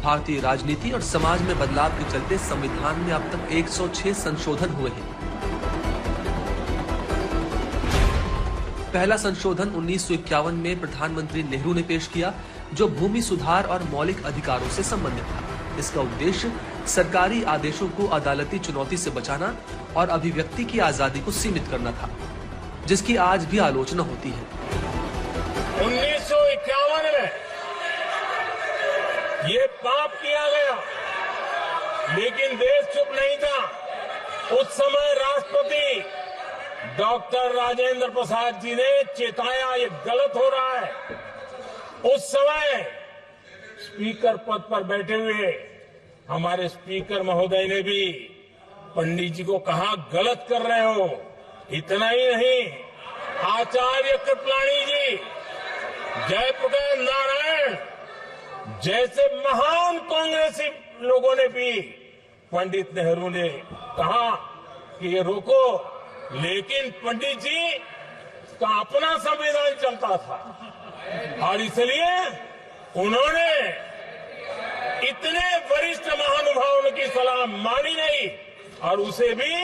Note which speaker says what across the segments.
Speaker 1: भारतीय राजनीति और समाज में बदलाव के चलते संविधान में अब तक 106 संशोधन हुए हैं। पहला संशोधन 1951 में प्रधानमंत्री नेहरू ने पेश किया, जो भूमि सुधार और मौलिक अधिकारों से संबंधित था। इसका उद्देश्य सरकारी आदेशों को अदालती चुनौती से बचाना और अभिव्यक्ति की आजादी को सीमित करना था, जिसकी आज भी आलोचना होती है।
Speaker 2: 1951 में ये पाप किया गया, लेकिन देश चुप नहीं था। उस समय राष्ट्रपति डॉक्टर राजेंद्र प्रसाद जी ने चेताया, ये गलत हो रहा है। उस समय स्पीकर पद पर बैठे हुए हमारे स्पीकर महोदय ने भी पंडित जी को कहा, गलत कर रहे हो। इतना ही नहीं, आचार्य कृपलानी जी, जयप्रकाश नारायण जैसे महान कांग्रेसी लोगों ने भी पंडित नेहरू ने कहा कि ये रोको, लेकिन पंडित जी का अपना संविधान चलता था और इसलिए उन्होंने इतने वरिष्ठ महानुभावों की सलाह मानी नहीं और उसे भी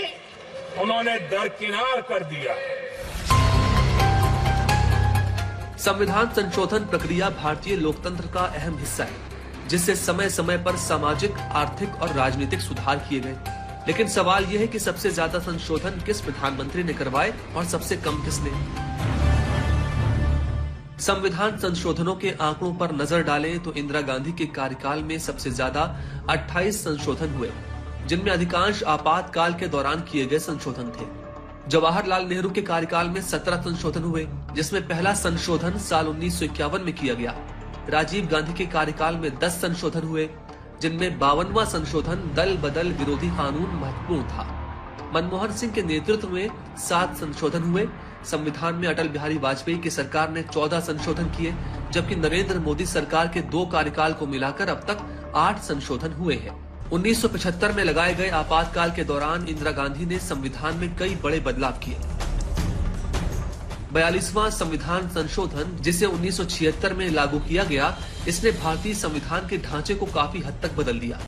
Speaker 2: उन्होंने दरकिनार कर दिया।
Speaker 1: संविधान संशोधन प्रक्रिया भारतीय लोकतंत्र का अहम हिस्सा है, जिससे समय समय पर सामाजिक, आर्थिक और राजनीतिक सुधार किए गए। लेकिन सवाल यह है कि सबसे ज्यादा संशोधन किस प्रधानमंत्री ने करवाए और सबसे कम किसने। संविधान संशोधनों के आंकड़ों पर नजर डालें तो इंदिरा गांधी के कार्यकाल में सबसे ज्यादा 28 संशोधन हुए, जिनमें अधिकांश आपातकाल के दौरान किए गए संशोधन थे। जवाहरलाल नेहरू के कार्यकाल में 17 संशोधन हुए, जिसमें पहला संशोधन साल 1951 में किया गया। राजीव गांधी के कार्यकाल में 10 संशोधन हुए, जिनमें 52वां संशोधन दल बदल विरोधी कानून महत्वपूर्ण था। मनमोहन सिंह के नेतृत्व में 7 संशोधन हुए। संविधान में अटल बिहारी वाजपेयी की सरकार ने 14 संशोधन किए, जबकि नरेंद्र मोदी सरकार के 2 कार्यकाल को मिलाकर अब तक 8 संशोधन हुए हैं। 1975 में लगाए गए आपातकाल के दौरान इंदिरा गांधी ने संविधान में कई बड़े बदलाव किए। 42वां संविधान संशोधन, जिसे 1976 में लागू किया गया, इसने भारतीय संविधान के ढांचे को काफी हद तक बदल दिया।